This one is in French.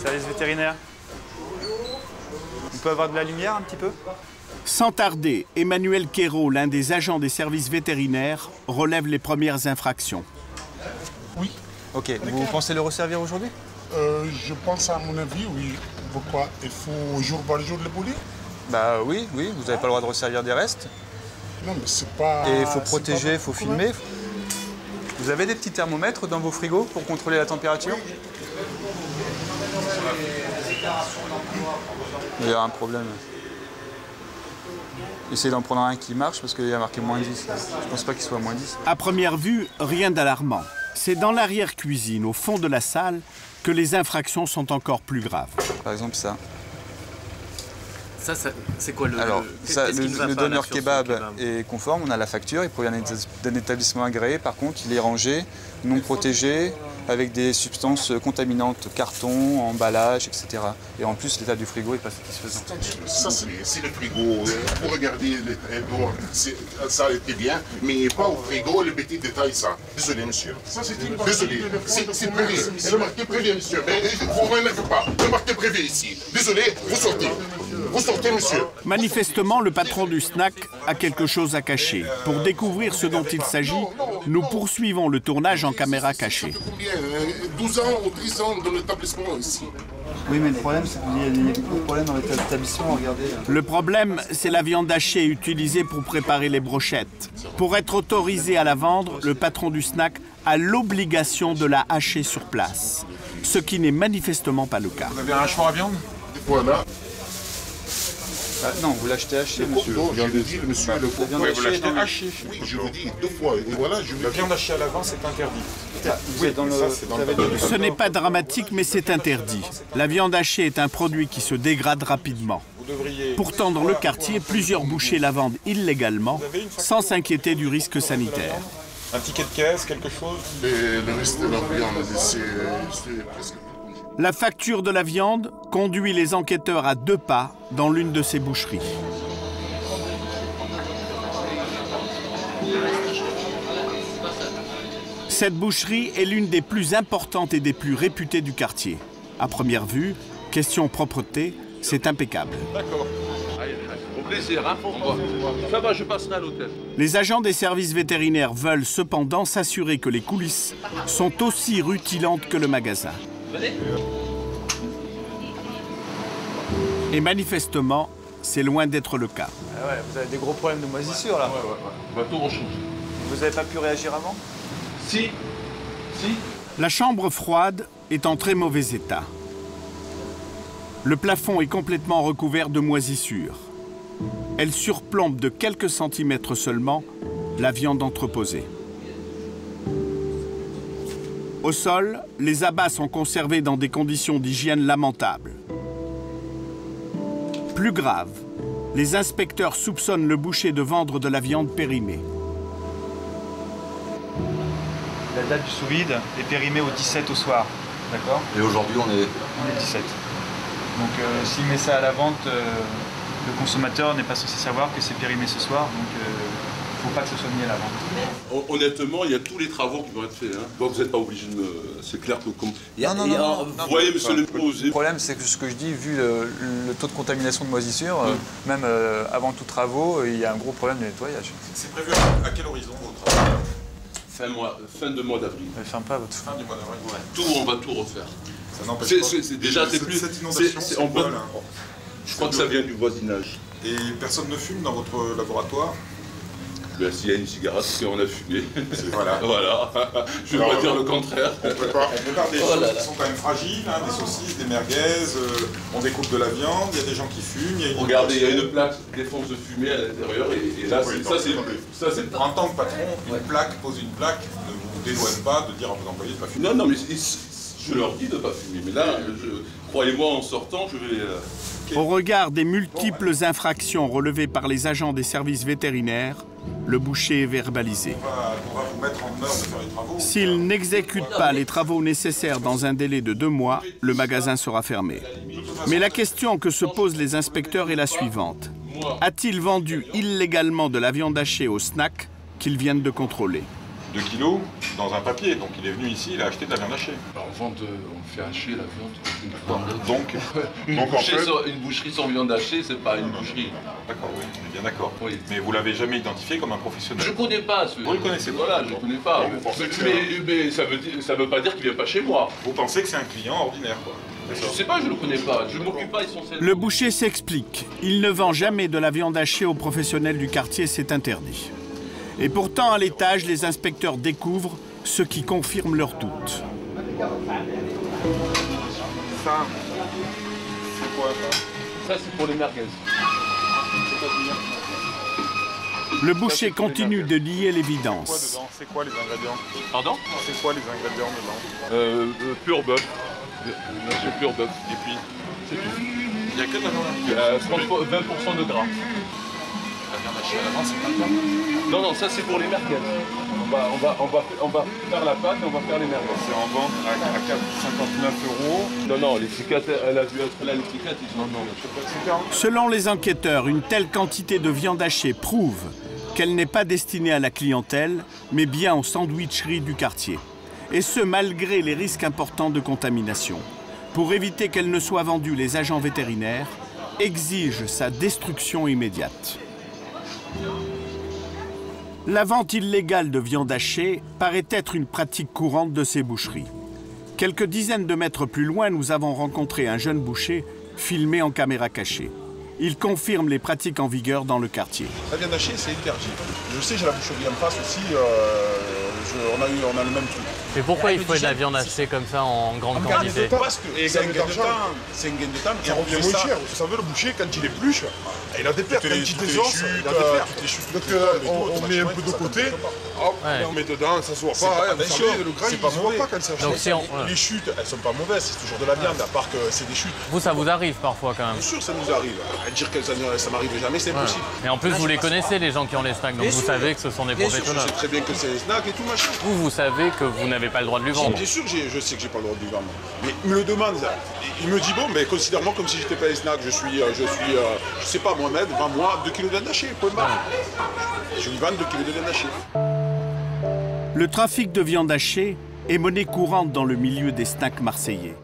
Service vétérinaire. On peut avoir de la lumière un petit peu? Sans tarder, Emmanuel Quérault, l'un des agents des services vétérinaires, relève les premières infractions. Oui. Ok, vous pensez le resservir aujourd'hui? Je pense à mon avis, oui. Pourquoi? Il faut jour par jour le bouler? Bah oui, vous n'avez pas le droit de resservir des restes. Non, mais c'est pas... Et il faut protéger, il faut filmer. Vous avez des petits thermomètres dans vos frigos pour contrôler la température? Il y a un problème. Essayez d'en prendre un qui marche parce qu'il y a marqué -10. Je pense pas qu'il soit -10. À première vue, rien d'alarmant. C'est dans l'arrière-cuisine, au fond de la salle, que les infractions sont encore plus graves. Par exemple ça. Ça c'est quoi le... Alors, le donneur kebab est conforme, on a la facture, il provient d'un établissement agréé. Par contre, il est rangé, non protégé, avec des substances contaminantes, carton, emballage, etc. Et en plus, l'état du frigo n'est pas satisfaisant. Ça, c'est le frigo. Vous regardez, ça était bien, mais pas au frigo, les petits détails, ça. Désolé, monsieur. Ça, c'est désolé. C'est privé. C'est marqué privé, monsieur. Mais vous ne m'énervez pas. C'est marqué privé ici. Désolé, vous sortez. Vous sortez, monsieur. Manifestement, le patron du snack a quelque chose à cacher. Pour découvrir ce dont il s'agit, nous poursuivons le tournage en caméra cachée. 12 ans ou 10 ans dans l'établissement ici. Oui, mais le problème, c'est qu'il y a beaucoup de problèmes dans l'établissement, regardez. Le problème, c'est la viande hachée utilisée pour préparer les brochettes. Pour être autorisé à la vendre, le patron du snack a l'obligation de la hacher sur place, ce qui n'est manifestement pas le cas. Vous avez un hachoir à viande? Voilà. Ah, non, vous l'achetez haché, monsieur. Non, je le dis, monsieur, le La viande Oui, hachée, vous l'achetez non. haché. Oui, je vous dis 2 fois. Et voilà, je La viande hachée à l'avant, c'est interdit. Vous êtes dans le... ça, c'est dans le... Ce n'est pas dramatique, mais c'est interdit. La viande hachée est un produit qui se dégrade rapidement. Vous devriez... Pourtant, dans le quartier, plusieurs bouchers la vendent illégalement, sans s'inquiéter du risque sanitaire. Un ticket de caisse, quelque chose? le reste de la viande, c'est presque... La facture de la viande conduit les enquêteurs à 2 pas dans l'une de ces boucheries. Cette boucherie est l'une des plus importantes et des plus réputées du quartier. À première vue, question propreté, c'est impeccable. D'accord. Au plaisir, hein? Ça va, je passerai à l'hôtel. Les agents des services vétérinaires veulent cependant s'assurer que les coulisses sont aussi rutilantes que le magasin. Et manifestement, c'est loin d'être le cas. Ah ouais, vous avez des gros problèmes de moisissure là. On va tout rechanger. Vous n'avez pas pu réagir avant? Si. La chambre froide est en très mauvais état. Le plafond est complètement recouvert de moisissures. Elle surplombe de quelques centimètres seulement la viande entreposée. Au sol, les abats sont conservés dans des conditions d'hygiène lamentables. Plus grave, les inspecteurs soupçonnent le boucher de vendre de la viande périmée. La date du sous-vide est périmée au 17 au soir, d'accord? Et aujourd'hui, on est... On est le 17. Donc s'il met ça à la vente, le consommateur n'est pas censé savoir que c'est périmé ce soir, donc il ne faut pas que ce soit mis à la vente. Honnêtement, il y a tous les travaux qui vont être faits. Hein. Donc vous n'êtes pas obligé de me... C'est clair que comme... Non. Vous voyez, monsieur le posé. Le problème, c'est que ce que je dis, vu le taux de contamination de moisissure, même avant tous travaux, il y a un gros problème de nettoyage. C'est prévu à quel horizon vos travaux? Fin de mois d'avril. Ne ferme pas votre... Fin du mois d'avril. Tout, on va tout refaire. Ça n'empêche pas. Déjà, c'est plus... Cette inondation, c'est quoi, là? Je crois que ça vient du voisinage. Et personne ne fume dans votre laboratoire? Ben, s'il y a une cigarette, c'est qu'on a fumé. Voilà. Voilà. Je ne vais pas dire le contraire. On prépare des choses qui sont quand même fragiles, hein, des saucisses, des merguez, on découpe de la viande, il y a des gens qui fument, il y a une... Regardez, il y a une plaque défense de fumée à l'intérieur et là, Oui, ça c'est... En tant que patron, poser une plaque ne vous dédouane pas de dire à vos employés de ne pas fumer. Non, mais je leur dis de ne pas fumer. Mais là, croyez-moi, en sortant, je vais... Au regard des multiples infractions relevées par les agents des services vétérinaires, le boucher est verbalisé. On va vous mettre en œuvre de faire les travaux. S'il n'exécute pas les travaux nécessaires dans un délai de 2 mois, le magasin sera fermé. Mais la question que se posent les inspecteurs est la suivante. A-t-il vendu illégalement de la viande hachée au snack qu'ils viennent de contrôler? 2 kilos dans un papier, donc il est venu ici, il a acheté de la viande hachée. On fait hacher la viande une fois. Donc Une boucherie sans viande hachée, c'est pas une boucherie. D'accord, oui, on est bien d'accord. Oui. Mais vous l'avez jamais identifié comme un professionnel. Je connais pas ce. Vous le connaissez pas? Voilà, je connais pas. Vous pensez que Mais ça veut pas dire qu'il vient pas chez moi. Vous pensez que c'est un client ordinaire, quoi? Je sais pas, je le connais pas. Je m'occupe pas essentiellement. Le boucher s'explique. Il ne vend jamais de la viande hachée aux professionnels du quartier, c'est interdit. Et pourtant, à l'étage, les inspecteurs découvrent ce qui confirme leur doute. Ça, c'est quoi ça? Ça, c'est pour les merguez. Le boucher continue de nier Quoi l'évidence. dedans? C'est quoi les ingrédients? Pardon? C'est quoi les ingrédients dedans? Pur bœuf. C'est pur bœuf. Et puis, C'est tout. il n'y a que de la viande hachée. 20% de gras. La viande hachée à l'avance, c'est pas bien. Non, ça c'est pour les merguez. On va faire la pâte et on va faire les merguez. C'est en vente à 4,59 €. Non, l'étiquette, elle a dû être là, l'étiquette. Non, Super. Selon les enquêteurs, une telle quantité de viande hachée prouve qu'elle n'est pas destinée à la clientèle, mais bien aux sandwicheries du quartier. Et ce, malgré les risques importants de contamination. Pour éviter qu'elle ne soit vendue, les agents vétérinaires exigent sa destruction immédiate. La vente illégale de viande hachée paraît être une pratique courante de ces boucheries. Quelques dizaines de mètres plus loin, nous avons rencontré un jeune boucher filmé en caméra cachée. Il confirme les pratiques en vigueur dans le quartier. La viande hachée, c'est interdit. Je sais, j'ai la boucherie en face aussi, on a le même truc. Mais pourquoi il faut de la viande hachée comme ça en grande quantité? Parce que c'est un gain de temps. C'est un gain de temps. Ça revient moins cher. Vous savez, le boucher, quand il épluche, il a des pertes. Quand il désonce, il a des pertes. Donc on met un peu de côté, hop, on met dedans, ça se voit pas. Vous savez, le gras, il se voit pas quand c'est haché. Les chutes, elles sont pas mauvaises, c'est toujours de la viande, à part que c'est des chutes. Vous, ça vous arrive parfois quand même? Bien sûr, ça nous arrive. À dire que ça m'arrive jamais, c'est impossible. Et en plus, vous les connaissez, les gens qui ont les snacks, donc vous savez que ce sont des professionnels. Je sais très bien que c'est les snacks et tout machin. Vous savez que vous n'avez pas le droit de lui vendre. Bien sûr, je sais que j'ai pas le droit de lui vendre. Mais il me le demande. Il me dit, bon, mais considère-moi comme si j'étais pas les snacks. Je sais pas, Mohamed, vends-moi 2 kilos de viande hachée, point barre. Je lui vends 2 kilos de viande hachée. Le trafic de viande hachée est monnaie courante dans le milieu des snacks marseillais.